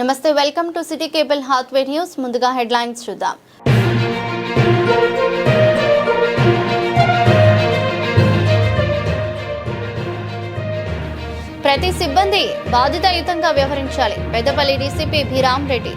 నమస్తే, welcome to city cable Hathway news. ముందుగా headlines చూద్దాం. ప్రతి సిబ్బంది బాధ్యతాయుతంగా వ్యవహరించాలి. Peddapalli DCP B Ramareddy.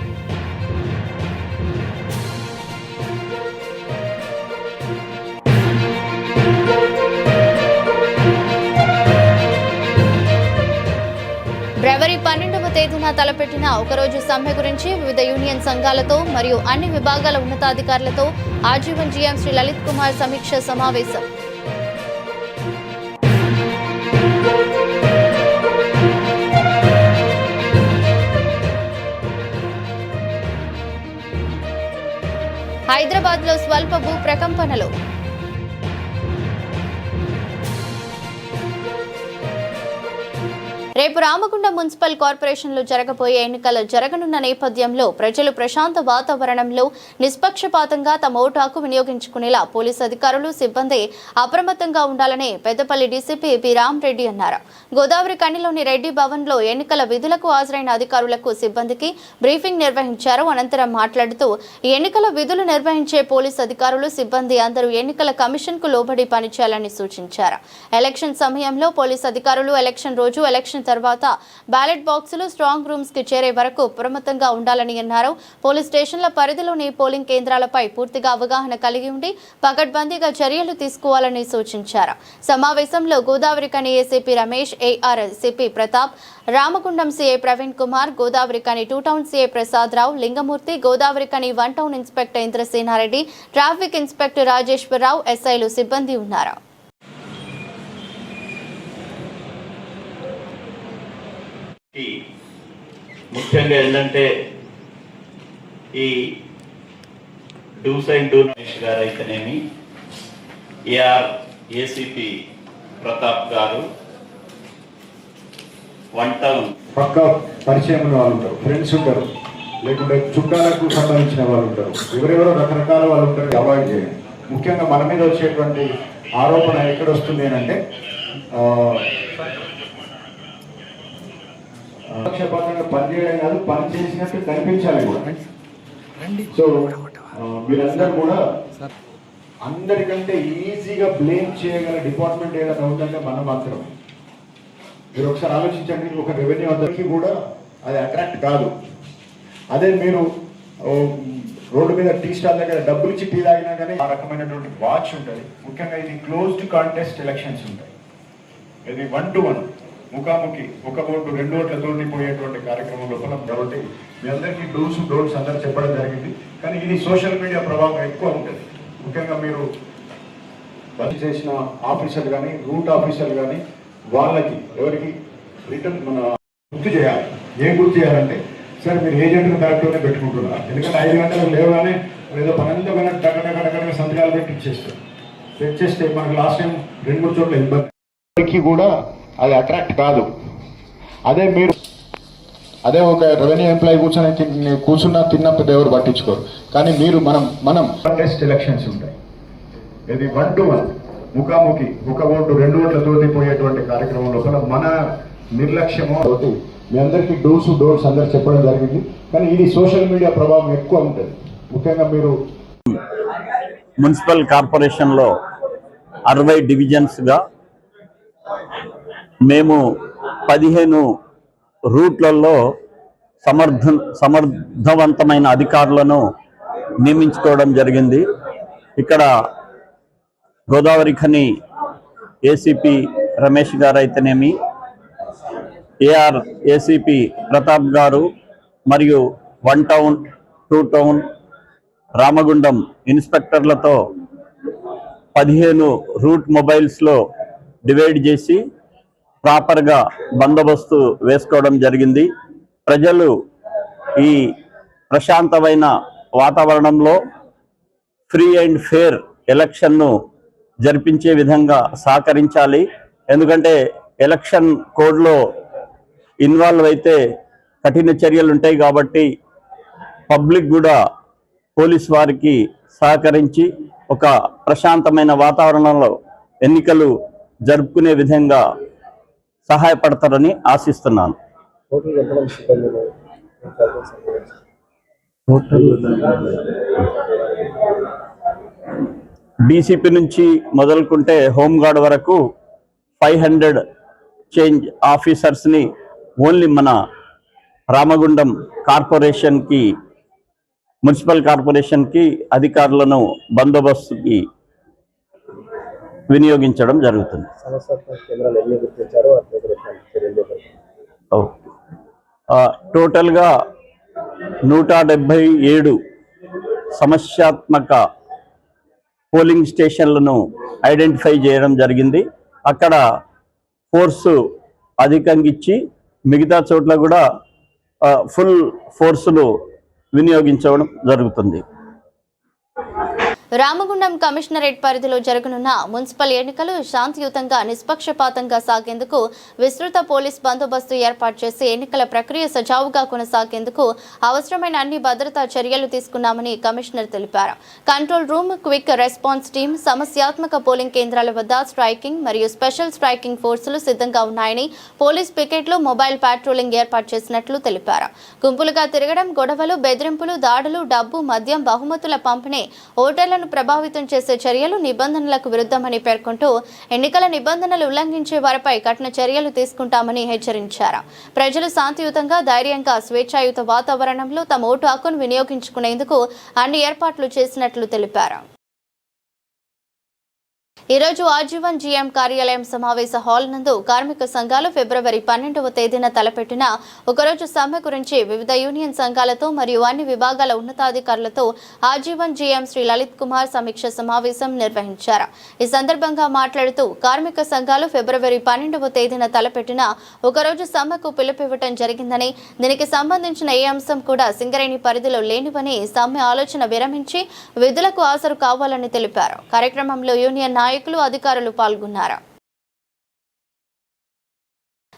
ఫిబ్రవరి 12వ తేదీన తలపెట్టిన ఒకరోజు సమ్మె గురించి వివిధ యూనియన్ సంఘాలతో మరియు అన్ని విభాగాల ఉన్నతాధికారులతో ఆజీవన్ జీఎం శ్రీ లలిత్ కుమార్ సమీక్ష సమావేశం. హైదరాబాద్లో స్వల్ప భూ ప్రకంపనలు. రేపు రామగుండం మున్సిపల్ కార్పొరేషన్లో జరగబోయే ఎన్నికలు జరగనున్న నేపథ్యంలో ప్రజలు ప్రశాంత వాతావరణంలో నిష్పక్షపాతంగా తమ ఓటు హక్కు వినియోగించుకునేలా పోలీసు అధికారులు, సిబ్బంది అప్రమత్తంగా ఉండాలని పెద్దపల్లి డీసీపీ బి రామరెడ్డి అన్నారు. గోదావరి కనిలోని రెడ్డి భవన్లో ఎన్నికల విధులకు హాజరైన అధికారులకు, సిబ్బందికి బ్రీఫింగ్ నిర్వహించారు. అనంతరం మాట్లాడుతూ ఎన్నికల విధులు నిర్వహించే పోలీసు అధికారులు, సిబ్బంది అందరూ ఎన్నికల కమిషన్కు లోబడి పనిచేయాలని సూచించారు. ఎలక్షన్ సమయంలో పోలీసు అధికారులు ఎలక్షన్ రోజు, ఎలక్షన్ తర్వాత బ్యాలెట్ బాక్సులు స్ట్రాంగ్ రూమ్స్ కి చేరే వరకు అప్రమత్తంగా ఉండాలని అన్నారు. పోలీస్ స్టేషన్ల పరిధిలోని పోలింగ్ కేంద్రాలపై పూర్తిగా అవగాహన కలిగి ఉండి పకడ్బందీగా చర్యలు తీసుకోవాలని సూచించారు. సమావేశంలో Godavarikhani ACP Ramesh, AR CP Pratap, Ramagundam CI Praveen Kumar, Godavarikhani 2 town CI Prasad Rao, Lingamurthy, Godavarikhani 1 town inspector Indrasena Reddy, traffic inspector Rajeshwara Rao, ఎస్ఐలు, సిబ్బంది ఉన్నారు. ముఖ్యంగా ఏంటంటే ఈ డూస్ అండ్ డోనట్స్ గారు అయితేనేమి, ఏఆర్ ఏసీపీ ప్రతాప్ గారు, 1 టౌన్ పక్క పరిచయం ఉన్న వాళ్ళు ఉంటారు, ఫ్రెండ్స్ ఉంటారు, లేకుంటే చుట్టాలకు సంబంధించిన వాళ్ళు ఉంటారు, ఎవరెవరో రకరకాల వాళ్ళు ఉంటారు. అవాయిడ్ చేయండి. ముఖ్యంగా మన మీద వచ్చేటువంటి ఆరోపణ ఎక్కడ వస్తుంది అంటే పక్షపాతంగా పనిచేయడం కాదు, పని చేసినట్టు కనిపించాలి కూడా. సో మీరందరూ కూడా అందరికంటే ఈజీగా బ్లేమ్ చేయగల డిపార్ట్మెంట్ ఏదైనా ఉందంటే మనం మాత్రం. మీరు ఒకసారి ఆలోచించండి, ఒక రెవెన్యూ అందరికీ కూడా అది అట్రాక్ట్ కాదు. అదే మీరు రోడ్డు మీద టీ స్టాల్ దగ్గర డబ్బులు ఇచ్చి టీ తాగినా కానీ ఆ రకమైనటువంటి వాచ్ ఉంటుంది. ముఖ్యంగా ఇది క్లోజ్డ్ కాంటెస్ట్ ఎలక్షన్స్ ఉంటాయి. ఇది 1 to 1 ముఖాముఖి, 1 ఓటు 2 ఓట్లతో పోయేటువంటి కార్యక్రమం లోపల. కాబట్టి మీ అందరికీ డూస్ డోంట్స్ అందరూ చెప్పడం జరిగింది. కానీ ఇది సోషల్ మీడియా ప్రభావం ఎక్కువ ఉంటుంది. ముఖ్యంగా మీరు వర్క్ చేసిన ఆఫీసర్లు కానీ, రూట్ ఆఫీసర్లు కానీ, వాళ్ళకి ఎవరికి రిటర్న్ మన గుర్తు చేయాలి. ఏం గుర్తు చేయాలంటే, సార్ మీరు ఏజెంట్ని కరెక్ట్గానే పెట్టుకుంటున్నారు. ఎందుకంటే 5 గంటలకు లేవగానే ఏదో పనంతా కానీ టక్కడక్కడక్కడగా సంతకాలు పెట్టి ఇచ్చేస్తే మనకు లాస్ట్ టైం 2-3 చోట్ల ఇబ్బంది కూడా అది అట్రాక్ట్ కాదు. అదే ఒక రెవెన్యూ ఎంప్లాయీ కూర్చున్నా తిన్నా పెద్ద ఎవరు పట్టించుకోరు. కానీ మీరు మనం టెస్ట్ ఎలక్షన్స్ ఉంటాయి. ఇది 1 to 1 ముఖాముఖి, 1 ఓటు 2 ఓట్లతో పోయేటువంటి కార్యక్రమం లోపల మన నిర్లక్ష్యము తోటి మీ అందరికీ డూస్ డోర్స్ అందరు చెప్పడం జరిగింది. కానీ ఇది సోషల్ మీడియా ప్రభావం ఎక్కువ ఉంటుంది. ముఖ్యంగా మీరు మున్సిపల్ కార్పొరేషన్లో 60 డివిజన్స్గా మేము 15 రూట్లలో సమర్థవంతమైన అధికారులను నియమించుకోవడం జరిగింది. ఇక్కడ గోదావరి ఖని ఏసీపీ రమేష్ గారు అయితేనేమి, ఏఆర్ ఏసీపీ ప్రతాప్ గారు మరియు 1 టౌన్ 2 టౌన్ రామగుండం ఇన్స్పెక్టర్లతో 15 రూట్ మొబైల్స్లో డివైడ్ చేసి ప్రాపర్గా బందోబస్తు వేసుకోవడం జరిగింది. ప్రజలు ఈ ప్రశాంతమైన వాతావరణంలో ఫ్రీ అండ్ ఫేర్ ఎలక్షన్ను జరిపించే విధంగా సహకరించాలి. ఎందుకంటే ఎలక్షన్ కోడ్లో ఇన్వాల్వ్ అయితే కఠిన చర్యలు ఉంటాయి. కాబట్టి పబ్లిక్ కూడా పోలీస్ వారికి సహకరించి ఒక ప్రశాంతమైన వాతావరణంలో ఎన్నికలు జరుపుకునే విధంగా సహాయపడతారని ఆశిస్తున్నాను. డీసీపీ నుంచి మొదలుకుంటే హోంగార్డ్ వరకు 500 చేంజ్ ఆఫీసర్స్ని ఓన్లీ మన రామగుండం కార్పొరేషన్కి, మున్సిపల్ కార్పొరేషన్కి అధికారులను బందోబస్తుకి వినియోగించడం జరుగుతుంది. టోటల్గా 177 సమస్యాత్మక పోలింగ్ స్టేషన్లను ఐడెంటిఫై చేయడం జరిగింది. అక్కడ ఫోర్సు అధికంగా ఇచ్చి మిగతా చోట్ల కూడా ఫుల్ ఫోర్సులు వినియోగించడం జరుగుతుంది. రామగుండం కమిషనరేట్ పరిధిలో జరగనున్న మున్సిపల్ ఎన్నికలు శాంతియుతంగా నిష్పక్షపాతంగా సాగేందుకు విస్తృత పోలీస్ బందోబస్తు ఏర్పాటు చేసి ఎన్నికల ప్రక్రియ సజావుగా కొనసాగేందుకు అవసరమైన అన్ని భద్రతా చర్యలు తీసుకున్నామని కమిషనర్ తెలిపారు. Control room, quick response team, సమస్యాత్మక పోలింగ్ కేంద్రాల వద్ద స్ట్రైకింగ్ మరియు స్పెషల్ స్ట్రైకింగ్ ఫోర్సులు సిద్ధంగా ఉన్నాయని, పోలీస్ పికెట్లు, మొబైల్ పాట్రోలింగ్ ఏర్పాటు చేసినట్లు తెలిపారు. గుంపులుగా తిరగడం, గొడవలు, బెదిరింపులు, దాడులు, డబ్బు, మద్యం, బహుమతుల పంపిణీ, ఓటర్ల ప్రభావితం చేసే చర్యలు నిబంధనలకు విరుద్ధమని పేర్కొంటూ ఎన్నికల నిబంధనలు ఉల్లంఘించే వారిపై కఠిన చర్యలు తీసుకుంటామని హెచ్చరించారు. ప్రజలు శాంతియుతంగా, ధైర్యంగా, స్వేచ్ఛాయుత వాతావరణంలో తమ ఓటు హక్కును వినియోగించుకునేందుకు అన్ని ఏర్పాట్లు చేసినట్లు తెలిపారు. ఈరోజు ఆజీవన్ జీఎం కార్యాలయం సమావేశ హాల్ నందు కార్మిక సంఘాలు ఫిబ్రవరి 12వ తేదీన తలపెట్టిన ఒకరోజు సమ్మె గురించి వివిధ యూనియన్ సంఘాలతో మరియు అన్ని విభాగాల ఉన్నతాధికారులతో ఆజీవన్ జీఎం శ్రీ లలిత్ కుమార్ సమీక్ష సమావేశం నిర్వహించారు. ఈ సందర్భంగా మాట్లాడుతూ కార్మిక సంఘాలు ఫిబ్రవరి 12వ తేదీన తలపెట్టిన ఒకరోజు సమ్మెకు పిలుపివ్వటం జరిగిందని, దీనికి సంబంధించిన ఏ అంశం కూడా సింగరేణి పరిధిలో లేనివని, సమ్మె ఆలోచన విరమించి విధులకు హాజరు కావాలని తెలిపారు. కార్యక్రమంలో యూనియన్ నాయకులు, అధికారులు పాల్గొన్నారు.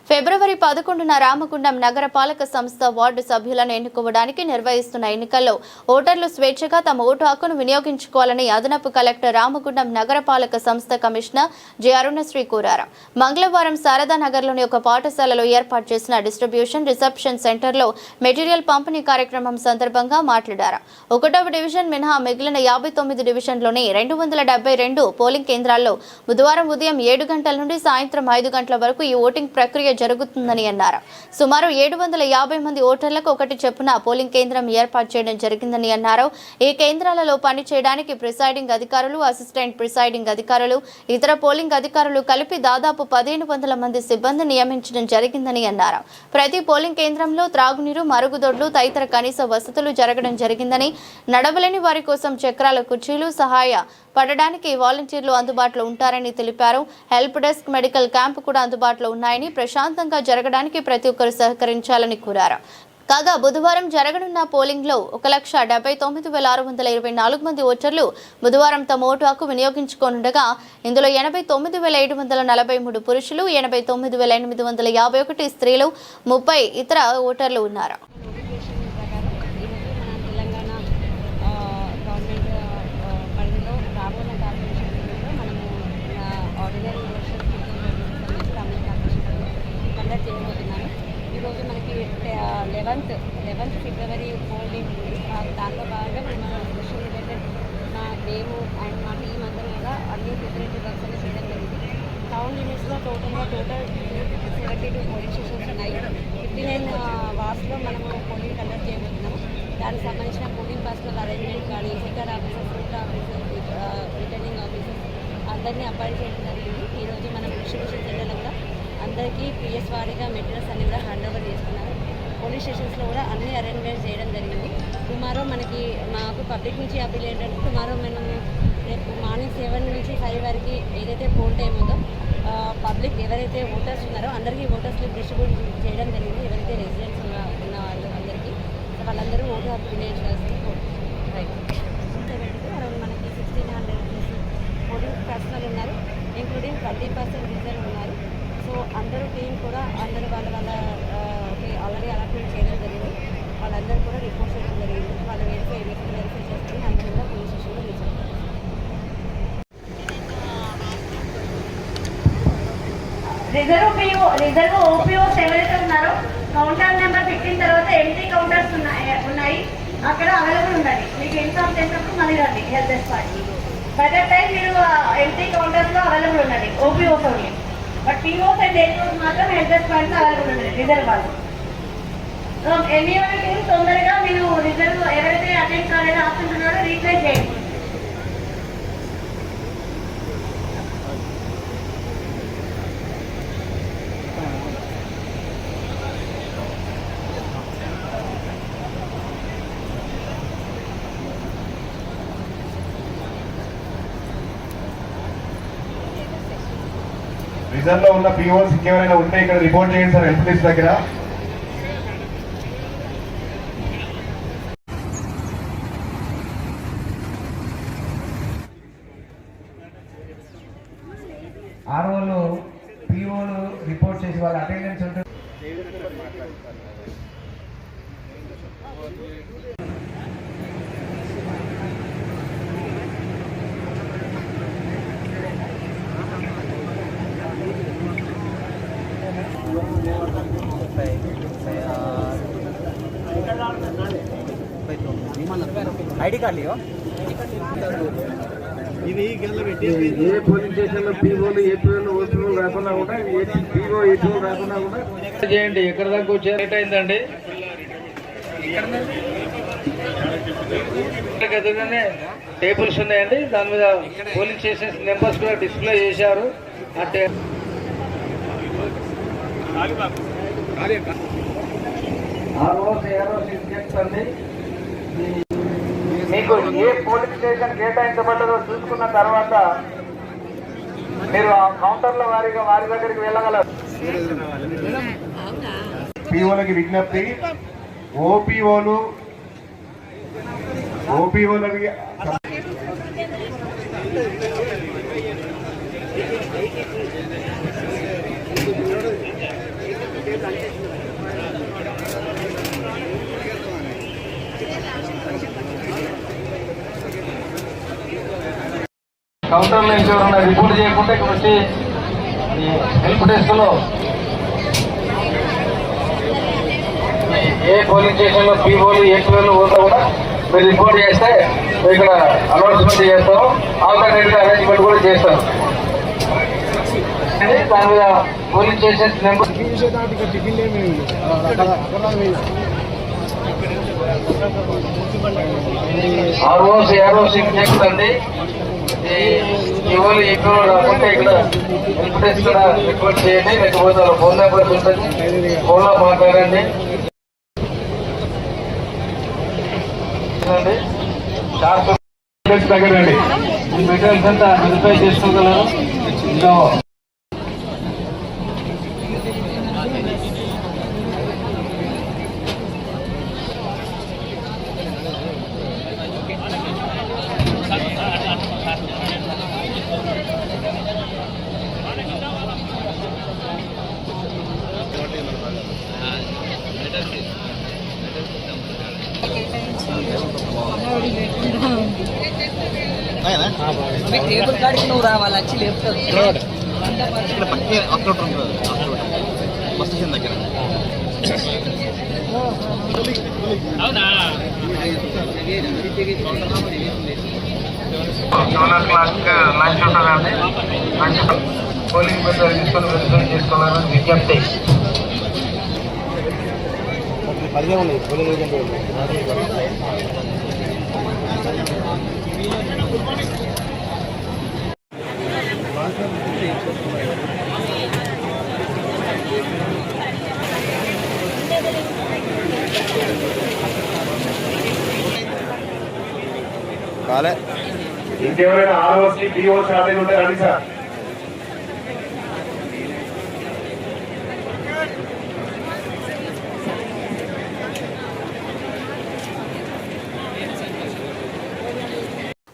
ఫిబ్రవరి 11న రామగుండం నగరపాలక సంస్థ వార్డు సభ్యులను ఎన్నుకోవడానికి నిర్వహిస్తున్న ఎన్నికల్లో ఓటర్లు స్వేచ్ఛగా తమ ఓటు హక్కును వినియోగించుకోవాలని అదనపు కలెక్టర్, రామగుండం నగరపాలక సంస్థ కమిషనర్ జె అరుణశ్రీ కోరారు. మంగళవారం శారదానగర్లోని ఒక పాఠశాలలో ఏర్పాటు చేసిన డిస్ట్రిబ్యూషన్ రిసెప్షన్ సెంటర్లో మెటీరియల్ పంపిణీ కార్యక్రమం సందర్భంగా మాట్లాడారు. 1వ డివిజన్ మినహా మిగిలిన 59 డివిజన్లోని 272 పోలింగ్ కేంద్రాల్లో బుధవారం ఉదయం 7 గంటల నుండి సాయంత్రం 5 గంటల వరకు ఈ ఓటింగ్ ప్రక్రియ జరుగుతుందని అన్నారు. సుమారు 750 మంది ఓటర్లకు ఒకటి చొప్పున పోలింగ్ కేంద్రం ఏర్పాటు చేయడం జరిగిందని అన్నారు. ఈ కేంద్రాలలో పనిచేయడానికి ప్రిసైడింగ్ అధికారులు, అసిస్టెంట్ ప్రిసైడింగ్ అధికారులు, ఇతర పోలింగ్ అధికారులు కలిపి దాదాపు 1500 మంది సిబ్బంది నియమించడం జరిగిందని అన్నారు. ప్రతి పోలింగ్ కేంద్రంలో త్రాగునీరు, మరుగుదొడ్లు తదితర కనీస వసతులు జరగడం జరిగిందని, నడవలేని వారి కోసం చక్రాల కుర్చీలు, సహాయ పడడానికి వాలంటీర్లు అందుబాటులో ఉంటారని తెలిపారు. హెల్ప్ డెస్క్, మెడికల్ క్యాంప్ కూడా అందుబాటులో ఉన్నాయని, ప్రశాంతంగా జరగడానికి ప్రతి ఒక్కరు సహకరించాలని కోరారు. కాగా బుధవారం జరగనున్న పోలింగ్లో 1,79,624 మంది ఓటర్లు బుధవారం తమ ఓటు హక్కు వినియోగించుకోనుండగా ఇందులో 89,743 పురుషులు, 89,851 స్త్రీలు, 30 ఇతర ఓటర్లు ఉన్నారు. ఈరోజు మనకి 11th ఫిబ్రవరి పోలింగ్ ఉంది. దాంట్లో భాగంగా మనం ఎలక్షన్ రిలేటెడ్ మేము అండ్ మా టీం అందరూ కూడా అన్ని ప్రిపరేటరీ వర్క్స్ అన్ని చేయడం జరిగింది. టౌన్ లిమిట్స్లో టోటల్ 72 పోలింగ్ స్టేషన్స్ ఉన్నాయి. 59 వార్డ్స్లో మనము పోలింగ్ కండక్ట్ చేయబోతున్నాము. దానికి సంబంధించిన పోలింగ్ పర్సనల్ అరేంజ్మెంట్ కానీ, sector officers, route officers, returning officers అందరినీ అపాయింట్ చేయడం జరిగింది. ఈరోజు మనం డిస్ట్రిబ్యూషన్ సెంటర్లో కూడా అందరికీ పిఎస్ వారీగా మెటీరియల్స్ అన్ని కూడా హ్యాండ్ ఓవర్ చేస్తున్నారు. పోలీస్ స్టేషన్స్లో కూడా అన్ని అరేంజ్మెంట్స్ చేయడం జరిగింది. టుమారో మాకు పబ్లిక్ నుంచి అప్పీల్ ఏంటంటే, టుమారో మనము రేపు మార్నింగ్ 7 నుంచి 5 వరకు ఏదైతే పోల్ టైం ఉందో పబ్లిక్ ఎవరైతే ఓటర్స్ ఉన్నారో అందరికీ ఓటర్ స్లిప్ డిస్ట్రిబ్యూట్ చేయడం జరిగింది. ఎవరైతే రెసిడెంట్స్ ఉన్న వాళ్ళు అందరికీ వాళ్ళందరూ ఓటు హక్కు వినియోగించాల్సింది రైట్. అరౌండ్ మనకి 1600 పోలింగ్ పర్సనల్ ఉన్నారు, ఇంక్లూడింగ్ 30% రిజర్వ్ ఉన్నారు. సో అందరూ టీం కూడా అందరూ వాళ్ళ ఆల్రెడీ అలాట్మెంట్ చేయడం జరిగింది. వాళ్ళందరూ కూడా రిపోర్ట్ చేయడం జరిగింది. వాళ్ళు వెరిఫై చేసుకొని అందరూ కూడా పోలీస్ స్టేషన్లో రిజర్వ్ రిజర్వ్ ఓపీఓస్ ఎవరైతే ఉన్నారో కౌంటర్ నెంబర్ పెట్టిన తర్వాత ఎంటీ కౌంటర్స్ ఉన్నాయి అక్కడ అవైలబుల్ ఉండాలి. మీకు ఇన్ఫార్మ్ చేసినప్పుడు మళ్ళీ రండి health department. By that time మీరు ఎంటీ కౌంటర్స్ లో అవైలబుల్ ఉండాలి OPOs only. But POs and APOs మాత్రం హెల్త్ డిపార్ట్మెంట్ అవైలబుల్ ఉండాలి రిజర్వ్ వాళ్ళు. సో ఎన్ఈఓ టీమ్ తొందరగా మీరు రిజర్వ్ ఎవరైతే అటెండ్ కాలేదో ఆప్షన్ ఉన్నారో రీప్లేస్ చేయండి. రిజర్వ్ లో ఉన్న పీఓస్ ఇంకెవరైనా ఉంటే ఇక్కడ రిపోర్ట్ చేయండి సార్ ఎంపీటీస్ దగ్గర. ఆర్ఓలు పీఓలు రిపోర్ట్ చేసి వాళ్ళ అటెండెన్స్ ఉంటుంది. ఐడి కార్డు ఏ పోలీస్ స్టేషన్ లో పీఓలు ఏపీఓలు ఓపీఓలు రాకుండా కూడా పీఓ ఏపీఓ రాకుండా కూడా చేయండి. ఎక్కడ దాకా వచ్చే రేట్ అయిందండి. ఎదురుగానే టేబుల్స్ ఉన్నాయండి, దాని మీద పోలీస్ స్టేషన్ నెంబర్స్ కూడా డిస్ప్లే చేశారు. అంటే మీకు ఏ పోలీస్ స్టేషన్ కేటాయించబడ్డదో చూసుకున్న తర్వాత మీరు ఆ కౌంటర్ల వారిగా వారి దగ్గరికి వెళ్ళగలరు. పీఓలకి విజ్ఞప్తి, ఓపీఓలకి కౌంటర్లో ఇంకెవరన్నా రిపోర్ట్ చేయకుండా ఇక్కడ వచ్చి హెల్ప్ డెస్క్ లో ఏ పోలీస్ స్టేషన్ లో పీఓలు ఏపీఓలు పోతా కూడా మీరు రిపోర్ట్ చేస్తే ఇక్కడ అనౌన్స్మెంట్ చేస్తాం. ఆల్టర్నేటివ్ అరేంజ్మెంట్ కూడా చేస్తాం. దాని మీద police station number ROC check అండి. ఇవాళ ఎక్కువ రాకుంటే ఇక్కడ హెల్ప్ కూడా రిక్వెస్ట్ చేయండి. లేకపోతే ఫోన్ నెంబర్ ఉంటుంది, ఫోన్ లో మాట్లాడండి. దగ్గరండి ఈ మెటీరియల్స్ అంతా వెరిఫై చేసుకోగలరు. ఇంకా టేబుల్ కాడికి నువ్వు రావాలి వచ్చి లేపుతావు. లంచ్ ఉంటుందండి. పోలింగ్ మెథడ్ తీసుకొని వెరిఫై చేసుకోవాలని విజ్ఞప్తి. ఇంకెవరైనా ఆర్ఓసి పీఓ షార్టేజ్ ఉంటే రండి సార్.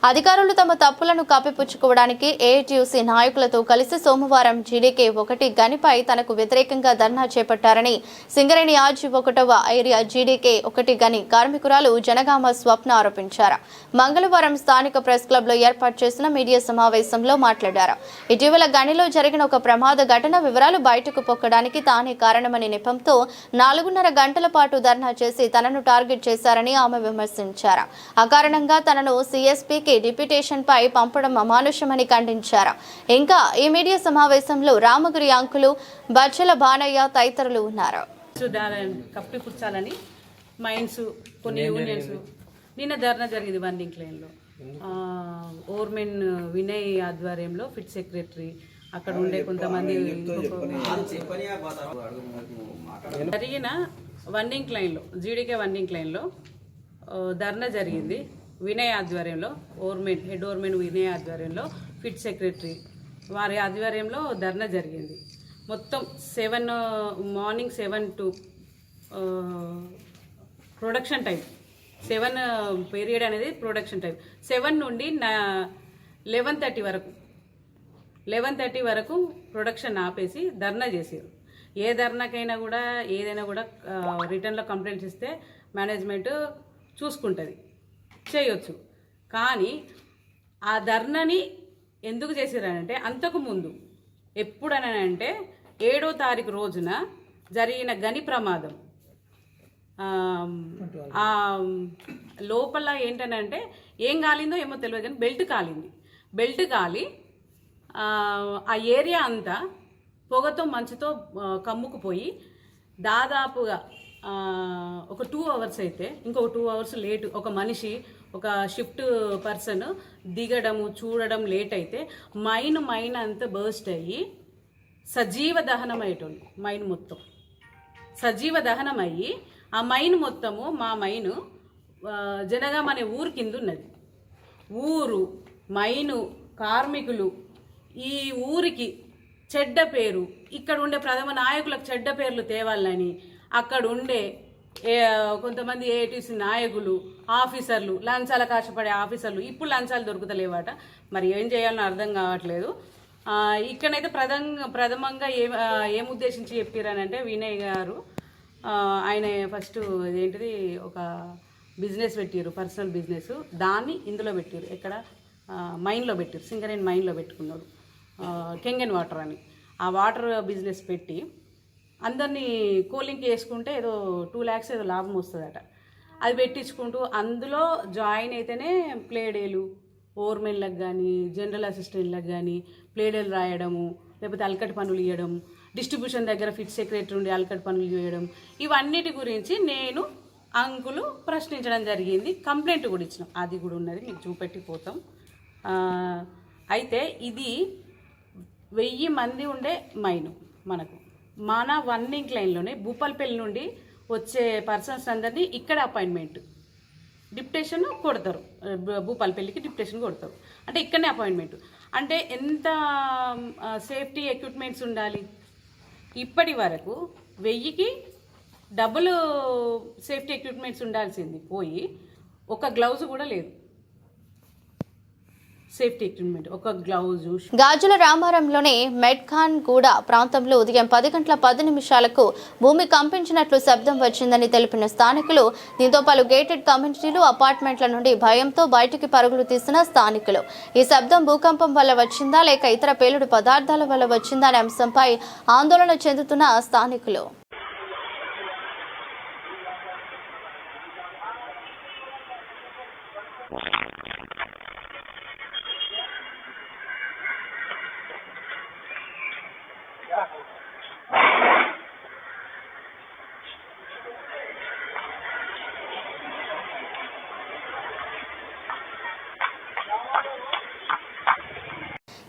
అధికారులు తమ తప్పులను కప్పిపుచ్చుకోవడానికి ఏఐటీయూసీ నాయకులతో కలిసి సోమవారం జీడీకే 1 గనిపై తనకు వ్యతిరేకంగా ధర్నా చేపట్టారని సింగరేణి ఆర్జీ 1వ ఏరియా జీడీకే 1 గని కార్మికురాలు జనగామ స్వప్న ఆరోపించారు. మంగళవారం స్థానిక ప్రెస్ క్లబ్ లో ఏర్పాటు చేసిన మీడియా సమావేశంలో మాట్లాడారు. ఇటీవల గనిలో జరిగిన ఒక ప్రమాద ఘటన వివరాలు బయటకు పొక్కడానికి తానే కారణమని నెపంతో 4.5 గంటల పాటు ధర్నా చేసి తనను టార్గెట్ చేశారని ఆమె విమర్శించారు. ఆ కారణంగా తనను సిఎస్పీకి డిప్యూటేషన్ పై పంపడం అమానుషమని ఖండించారు. ఇంకా ఈ మీడియా సమావేశంలో రామగిరి అంకులు, బచ్చల బానయ్య తదితరులు ఉన్నారు. కప్పిపుచ్చాలని మైన్స్ కొన్ని యూనియన్స్ నిన్న ధర్నా జరిగింది వన్నింగ్ లైన్లో. ఓర్మెన్ వినయ్ ఆధ్వర్యంలో ఫిట్ సెక్రటరీ అక్కడ ఉండే కొంతమంది జరిగిన వన్నింగ్ లైన్లో జీడీకే వన్నింగ్ లైన్లో ధర్నా జరిగింది. వినయ్ ఆధ్వర్యంలో హెడ్ ఓర్మెన్ వినయ్ ఆధ్వర్యంలో ఫిట్ సెక్రటరీ వారి ఆధ్వర్యంలో ధర్నా జరిగింది. మొత్తం morning 7 to production time 7 period అనేది ప్రొడక్షన్ టైం 7 నుండి 11:30 వరకు ప్రొడక్షన్ ఆపేసి ధర్నా చేసారు. ఏ ధర్నాకైనా కూడా ఏదైనా కూడా రిటర్న్లో కంప్లైంట్స్ ఇస్తే మేనేజ్మెంట్ చూసుకుంటుంది, చేయొచ్చు. కానీ ఆ ధర్నాని ఎందుకు చేసారంటే అంతకుముందు ఎప్పుడనంటే 7వ తారీఖు రోజున జరిగిన గని ప్రమాదం లోపల ఏంటనంటే ఏం కాలిందో ఏమో తెలియదు కానీ బెల్ట్ కాలి ఆ ఏరియా అంతా పొగతో మంచుతో కమ్ముకుపోయి దాదాపుగా ఒక 2 hours అయితే ఇంకొక 2 hours లేటు ఒక మనిషి ఒక షిఫ్ట్ పర్సన్ దిగడము చూడడం లేట్ అయితే మైన్ అంతా బర్స్ట్ అయ్యి సజీవ దహనం అయ్యేటోళ్ళు. మైన్ మొత్తం సజీవ దహనం అయ్యి ఆ మైన్ మొత్తము మా మైను జనగామ అనే ఊరు కింద ఉన్నది. ఊరు మైను కార్మికులు ఈ ఊరికి చెడ్డ పేరు, ఇక్కడ ఉండే ప్రథమ నాయకులకు చెడ్డ పేర్లు తేవాలని అక్కడ ఉండే కొంతమంది ఏఐటీసీ నాయకులు, ఆఫీసర్లు, లంచాల కాశపడే ఆఫీసర్లు, ఇప్పుడు లంచాలు దొరుకుతలేవాట. మరి ఏం చేయాలని అర్థం కావట్లేదు. ఇక్కడైతే ప్రథమంగా ఏం ఉద్దేశించి చెప్పారనంటే వినయ్ గారు ఆయన ఫస్ట్ ఏంటిది ఒక బిజినెస్ పెట్టారు, పర్సనల్ బిజినెస్. దాన్ని ఇందులో పెట్టారు, ఎక్కడ మైన్లో పెట్టారు, సింగరేణి మైన్లో పెట్టుకున్నాడు కెంగన్ వాటర్ అని. ఆ వాటర్ బిజినెస్ పెట్టి అందరినీ కూలింగ్కి వేసుకుంటే ఏదో 2 lakhs ఏదో లాభం వస్తుందట. అది పెట్టించుకుంటూ అందులో జాయిన్ అయితేనే ప్లేడేలు ఓర్మెన్లకు కానీ జనరల్ అసిస్టెంట్లకు కానీ ప్లేడేలు రాయడము, లేకపోతే అల్కట్ పనులు ఇవ్వడం, డిస్ట్రిబ్యూషన్ దగ్గర ఫిట్ సెక్రటరీ ఉండి అల్కట్ పనులు చేయడం, ఇవన్నిటి గురించి నేను అంకులు ప్రశ్నించడం జరిగింది. కంప్లైంట్ కూడా ఇచ్చినాం, అది కూడా ఉన్నది, మీకు చూపెట్టిపోతాం. అయితే ఇది 1000 మంది ఉండే మైను మన వన్నింగ్ లైన్లోనే భూపాల్పల్లి నుండి వచ్చే పర్సన్స్ అందరినీ ఇక్కడ అపాయింట్మెంట్ డిప్యుటేషన్ కొడతారు, భూపాల్పల్లికి డిప్యుటేషన్ కొడతారు. అంటే ఇక్కడనే అపాయింట్మెంట్. అంటే ఎంత సేఫ్టీ ఎక్విప్మెంట్స్ ఉండాలి? ఇప్పటి వరకు 1000కి డబుల్ సేఫ్టీ ఎక్విప్మెంట్స్ ఉండాల్సింది పోయి ఒక గ్లౌజ్ కూడా లేదు. సేఫ్టీ ఎక్విప్మెంట్ ఒక గ్లౌజు. గాజుల రామారంలోని మెడ్ఖాన్ గూడ ప్రాంతంలో ఉదయం 10:10 భూమి కంపించినట్లు శబ్దం వచ్చిందని తెలిపిన స్థానికులు, దీంతో పలు గేటెడ్ కమ్యూనిటీలు, అపార్ట్మెంట్ల నుండి భయంతో బయటికి పరుగులు తీసిన స్థానికులు ఈ శబ్దం భూకంపం వల్ల వచ్చిందా లేక ఇతర పేలుడు పదార్థాల వల్ల వచ్చిందా అనే అంశంపై ఆందోళన చెందుతున్న స్థానికులు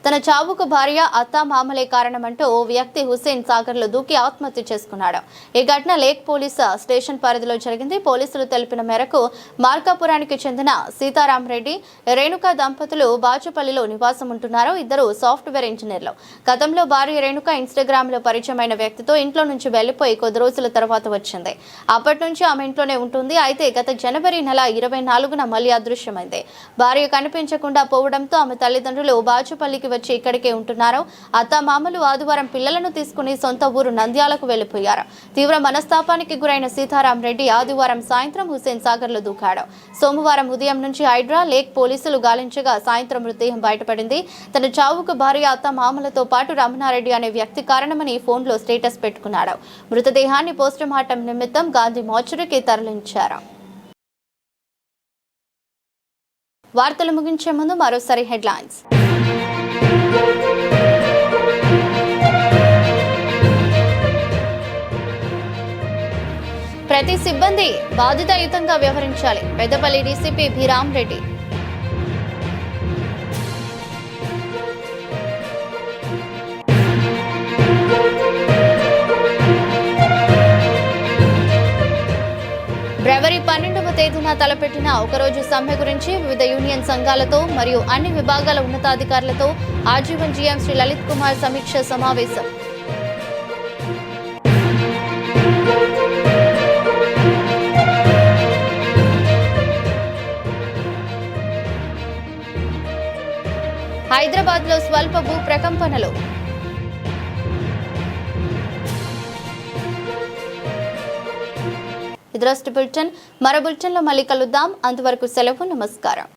తన చావుకు భార్య అత్త మామలే కారణమంటూ ఓ వ్యక్తి హుస్సేన్ సాగర్ లో దూకి ఆత్మహత్య చేసుకున్నాడు. ఈ ఘటన లేక్ పోలీస్ స్టేషన్ పరిధిలో జరిగింది. పోలీసులు తెలిపిన మేరకు మార్కాపురానికి చెందిన సీతారాం రెడ్డి, రేణుక దంపతులు బాచుపల్లిలో నివాసం ఉంటున్నారు. ఇద్దరు సాఫ్ట్వేర్ ఇంజనీర్లు. గతంలో భార్య రేణుక ఇన్స్టాగ్రామ్ లో పరిచయమైన వ్యక్తితో ఇంట్లో నుంచి వెళ్లిపోయి కొద్ది రోజుల తర్వాత వచ్చింది. అప్పటి నుంచి ఆమె ఇంట్లోనే ఉంటుంది. అయితే గత జనవరి నెల 24న మళ్లీ అదృశ్యమైంది. భార్య కనిపించకుండా పోవడంతో ఆమె తల్లిదండ్రులు బాచుపల్లికి వచ్చి ఇక్కడికే ఉంటున్నారు. అత్తామామలు ఆదివారం పిల్లలను తీసుకుని సొంత ఊరు నంద్యాలకు వెళ్లిపోయారు. తీవ్ర మనస్తాపానికి గురైన సీతారాం రెడ్డి ఆదివారం సాయంత్రం హుస్సేన్ సాగర్ లో దూకాడు. సోమవారం ఉదయం నుంచి హైడ్రా, లేక్ పోలీసులు గాలించగా సాయంత్రం మృతదేహం బయటపడింది. తన చావుకు భార్య అత్తామామలతో పాటు రమణారెడ్డి అనే వ్యక్తి కారణమని ఫోన్లో స్టేటస్ పెట్టుకున్నాడు. మృతదేహాన్ని పోస్టుమార్టం నిమిత్తం గాంధీ మోర్చరీకి తరలించారు. వార్తలు ముగించే ముందు మరోసారి హెడ్లైన్స్. ప్రతి సిబ్బంది బాధ్యతాయుతంగా వ్యవహరించాలి. Peddapalli DCP B Ramareddy. ఫిబ్రవరి 12వ తేదీన తలపెట్టిన ఒకరోజు సమ్మె గురించి వివిధ యూనియన్ సంఘాలతో మరియు అన్ని విభాగాల ఉన్నతాధికారులతో ఆజీవన్ జీఎం శ్రీ లలిత్ కుమార్ సమీక్ష సమావేశం. హైదరాబాద్లో స్వల్ప భూ ప్రకంపనలు. ఇది రాష్ట్ర బులెటిన్. మరో బులెటిన్లో మళ్ళీ కలుద్దాం. అంతవరకు సెలవు. నమస్కారం.